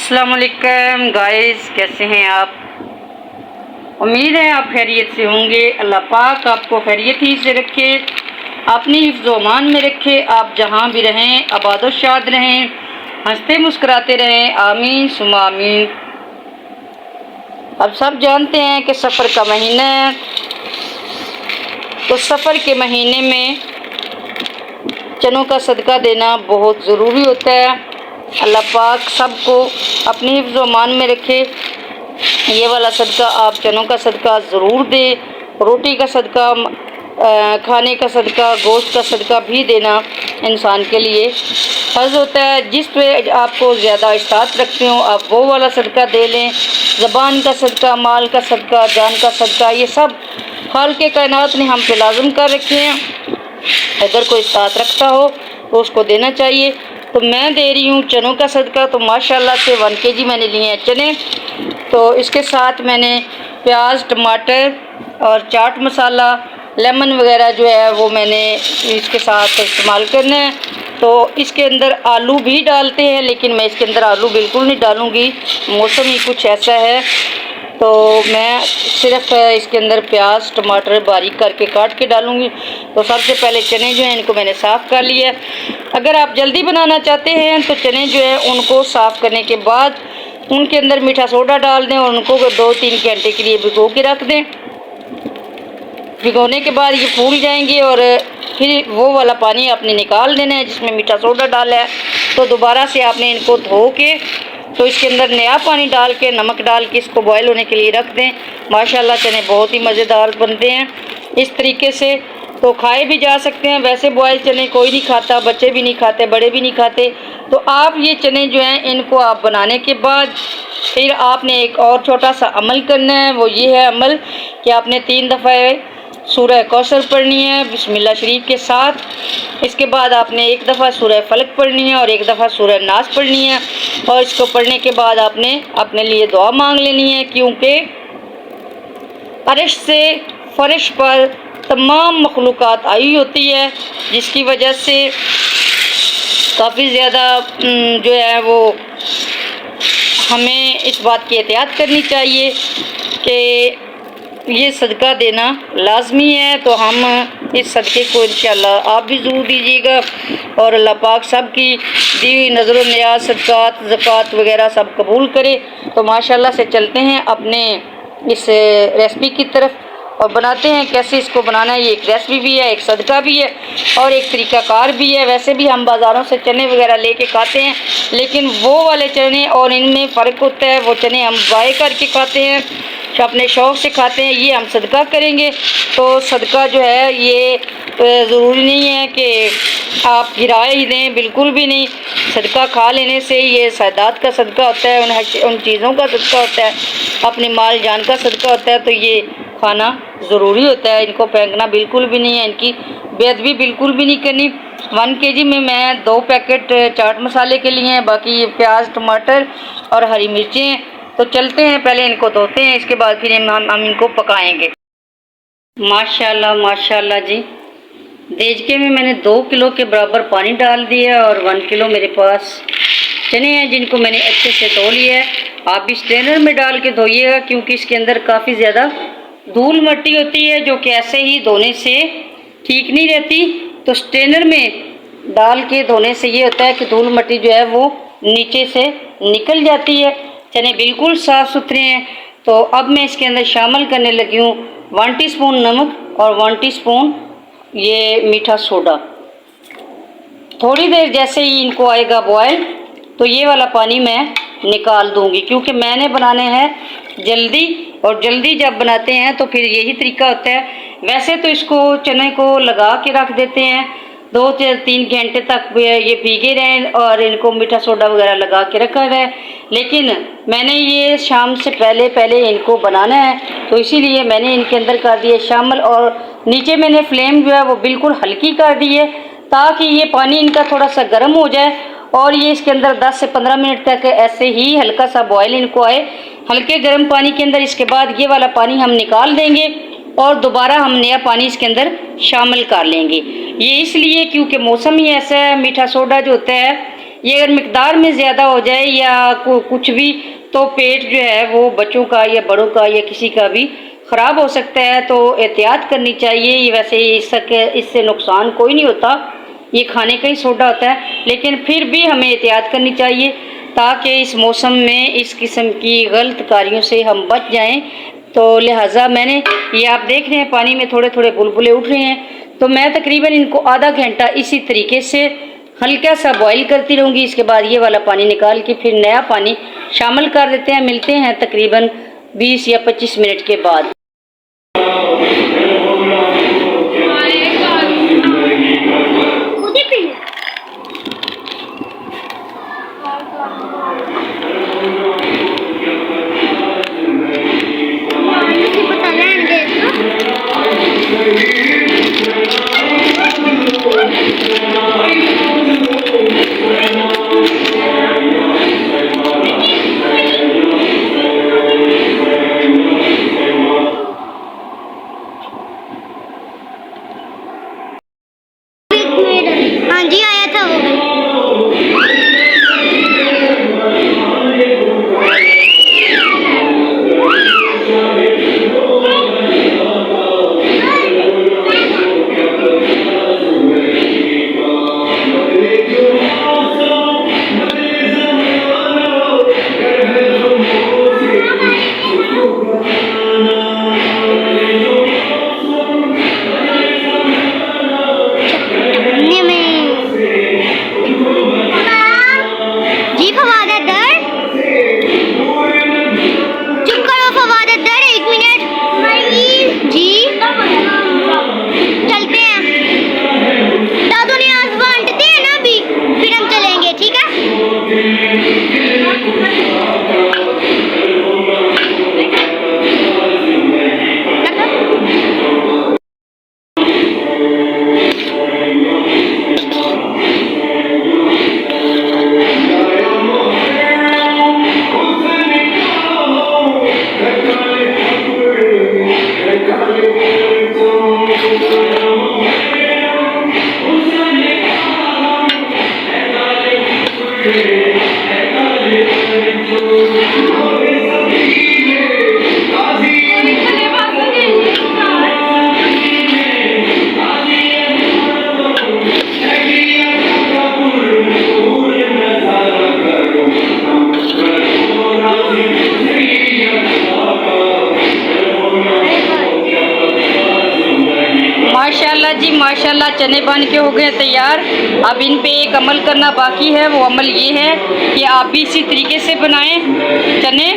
अस्सलाम वालेकुम गाइस, कैसे हैं आप। उम्मीद है आप खैरियत से होंगे। अल्लाह पाक आपको खैरियत ही से रखे, अपनी हिफ्ज़ अमान में रखे। आप जहाँ भी रहें आबाद व शाद रहें, हंसते मुस्कुराते रहें। आमीन सुमा आमीन। अब सब जानते हैं कि सफ़र का महीना है, तो सफ़र के महीने में चनों का सदका देना बहुत ज़रूरी होता है। अल्लाह पाक सबको अपनी हिफ्ज़ अमान में रखे। ये वाला सदका आप चनों का सदका ज़रूर दें। रोटी का सदका, खाने का सदका, गोश्त का सदका भी देना इंसान के लिए फ़र्ज़ होता है। जिस पे आपको ज़्यादा इस्तात रखते हो आप वो वाला सदका दे लें। ज़बान का सदका, माल का सदका, जान का सदका, ये सब खालिक़े कायनात ने हम पे लाज़िम कर रखे हैं। अगर कोई इस्तात रखता हो तो उसको देना चाहिए। तो मैं दे रही हूँ चनों का सदका। तो माशाल्लाह से 1 kg मैंने लिए हैं चने। तो इसके साथ मैंने प्याज, टमाटर और चाट मसाला, लेमन वगैरह जो है वो मैंने इसके साथ इस्तेमाल करना है। तो इसके अंदर आलू भी डालते हैं, लेकिन मैं इसके अंदर आलू बिल्कुल नहीं डालूँगी, मौसम ही कुछ ऐसा है। तो मैं सिर्फ इसके अंदर प्याज टमाटर बारीक करके काट के डालूँगी। तो सबसे पहले चने जो हैं इनको मैंने साफ़ कर लिया। अगर आप जल्दी बनाना चाहते हैं तो चने जो है उनको साफ़ करने के बाद उनके अंदर मीठा सोडा डाल दें और उनको 2-3 घंटे के लिए भिगो के रख दें। भिगोने के बाद ये फूल जाएंगे और फिर वो वाला पानी आपने निकाल देना है जिसमें मीठा सोडा डाला है। तो दोबारा से आपने इनको धो के तो इसके अंदर नया पानी डाल के, नमक डाल के इसको बॉयल होने के लिए रख दें। माशाल्लाह चने बहुत ही मज़ेदार बनते हैं इस तरीके से। तो खाए भी जा सकते हैं। वैसे बॉयल चने कोई नहीं खाता, बच्चे भी नहीं खाते, बड़े भी नहीं खाते। तो आप ये चने जो हैं इनको आप बनाने के बाद फिर आपने एक और छोटा सा अमल करना है। वो ये है अमल कि आपने 3 दफ़ा सूरह कौसर पढ़नी है बिस्मिल्लाह शरीफ के साथ। इसके बाद आपने 1 दफ़ा सूरह फलक पढ़नी है और 1 दफ़ा सूरह नास पढ़नी है। और इसको पढ़ने के बाद आपने अपने लिए दुआ मांग लेनी है, क्योंकि अर्श से फ़र्श पर तमाम मखलूक़ात आई होती है, जिसकी वजह से काफ़ी ज़्यादा जो है वो हमें इस बात की एहतियात करनी चाहिए कि ये सदका देना लाजमी है। तो हम इस सदक़े को इंशाअल्लाह आप भी ज़रूर दीजिएगा और अल्लाह पाक सब की दी हुई नज़र नियाज, सदक़ात, ज़कात वगैरह सब कबूल करे। तो माशाल्लाह से चलते हैं अपने इस रेसिपी की तरफ और बनाते हैं कैसे इसको बनाना है। ये एक रेसिपी भी है, एक सदका भी है और एक तरीक़ाकार भी है। वैसे भी हम बाज़ारों से चने वगैरह लेके खाते हैं, लेकिन वो वाले चने और इनमें फ़र्क होता है। वो चने हम बाय करके खाते हैं, अपने शौक़ से खाते हैं। ये हम सदका करेंगे। तो सदका जो है ये ज़रूरी नहीं है कि आप गिराए ही दें, बिल्कुल भी नहीं। सदका खा लेने से ये सादात का सदका होता है, उन चीज़ों का सदका होता है, अपने माल जान का सदका होता है। तो ये खाना ज़रूरी होता है, इनको फेंकना बिल्कुल भी नहीं है, इनकी बेअदबी बिल्कुल भी नहीं करनी। 1 kg में मैं 2 पैकेट चाट मसाले के लिए हैं, बाकी प्याज, टमाटर और हरी मिर्चें हैं। तो चलते हैं, पहले इनको धोते हैं, इसके बाद फिर हम इनको पकाएंगे। माशाल्लाह माशाल्लाह जी, देचके में मैंने 2 किलो के बराबर पानी डाल दिया और 1 किलो मेरे पास चने हैं जिनको मैंने अच्छे से धो लिया है। आप भी स्ट्रेनर में डाल के धोइएगा, क्योंकि इसके अंदर काफ़ी ज़्यादा धूल मिट्टी होती है जो कि ऐसे ही धोने से ठीक नहीं रहती। तो स्ट्रेनर में डाल के धोने से ये होता है कि धूल मिट्टी जो है वो नीचे से निकल जाती है। चने बिल्कुल साफ़ सुथरे हैं। तो अब मैं इसके अंदर शामिल करने लगी हूँ 1 टीस्पून नमक और 1 टीस्पून ये मीठा सोडा। थोड़ी देर जैसे ही इनको आएगा बॉयल तो ये वाला पानी मैं निकाल दूँगी, क्योंकि मैंने बनाने हैं जल्दी, और जल्दी जब बनाते हैं तो फिर यही तरीका होता है। वैसे तो इसको चने को लगा के रख देते हैं 2-3 घंटे तक ये भीगे रहें और इनको मीठा सोडा वगैरह लगा के रखा है, लेकिन मैंने ये शाम से पहले इनको बनाना है, तो इसीलिए मैंने इनके अंदर कर दिए शामिल। और नीचे मैंने फ्लेम जो है वो बिल्कुल हल्की कर दी है, ताकि ये पानी इनका थोड़ा सा गर्म हो जाए और ये इसके अंदर 10 से 15 मिनट तक ऐसे ही हल्का सा बॉयल इनको आए हल्के गर्म पानी के अंदर। इसके बाद ये वाला पानी हम निकाल देंगे और दोबारा हम नया पानी इसके अंदर शामिल कर लेंगे। ये इसलिए क्योंकि मौसम ही ऐसा है, मीठा सोडा जो होता है ये अगर मिकदार में ज़्यादा हो जाए या कुछ भी, तो पेट जो है वो बच्चों का या बड़ों का या किसी का भी ख़राब हो सकता है। तो एहतियात करनी चाहिए। ये वैसे इससे नुकसान कोई नहीं होता, ये खाने का ही सोडा होता है, लेकिन फिर भी हमें एहतियात करनी चाहिए ताकि इस मौसम में इस किस्म की गलत कारियों से हम बच जाएं। तो लिहाजा मैंने, ये आप देख रहे हैं पानी में थोड़े थोड़े बुलबुले उठ रहे हैं, तो मैं तकरीबन इनको आधा घंटा इसी तरीके से हल्का सा बॉईल करती रहूँगी। इसके बाद ये वाला पानी निकाल के फिर नया पानी शामिल कर देते हैं। मिलते हैं तकरीबन 20 या 25 मिनट के बाद। हाँ जी, आया था वो भी। माशाल्लाह जी माशाल्लाह, चने बन के हो गए तैयार। अब इन पे एक अमल करना बाकी है। वो अमल ये है कि आप भी इसी तरीके से बनाएं चने,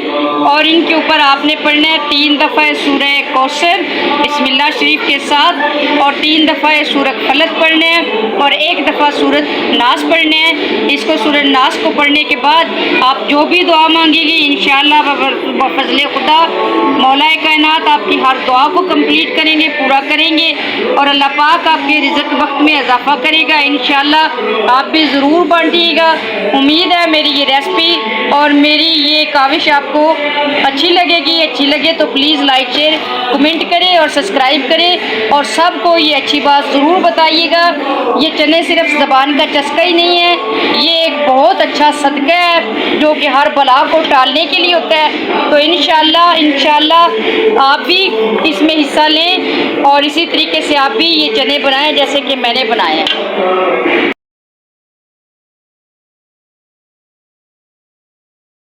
और इनके ऊपर आपने पढ़ना है 3 दफ़ा सूरह कौसर बिस्मिल्लाह शरीफ के साथ, और 3 दफ़ा सूरह फलक पढ़ने हैं, और 1 दफ़ा सूरत नास पढ़ने हैं। इसको सूरह नास को पढ़ने के बाद आप जो भी दुआ मांगेंगे इंशाअल्लाह बफज़ल खुदा मौलाए कायनात आपकी हर दुआ को कंप्लीट करेंगे, पूरा करेंगे, और अल्लाह पाक आपके रिज़्क़ वक्त में इजाफ़ा करेगा इंशाअल्लाह। आप भी ज़रूर बांटिएगा। उम्मीद है मेरी ये रेसिपी और मेरी ये काविश आपको अच्छी लगेगी। अच्छी लगे तो प्लीज़ लाइक शेयर कमेंट करें और सब्सक्राइब करें, और सबको ये अच्छी बात ज़रूर बताइएगा। ये चने सिर्फ ज़बान का चस्का ही नहीं है, ये एक बहुत अच्छा सदका है जो कि हर बला को टालने के लिए होता है। तो इंशाअल्लाह आप भी इसमें हिस्सा लें और इसी तरीके से आप भी ये चने बनाएं जैसे कि मैंने बनाए हैं।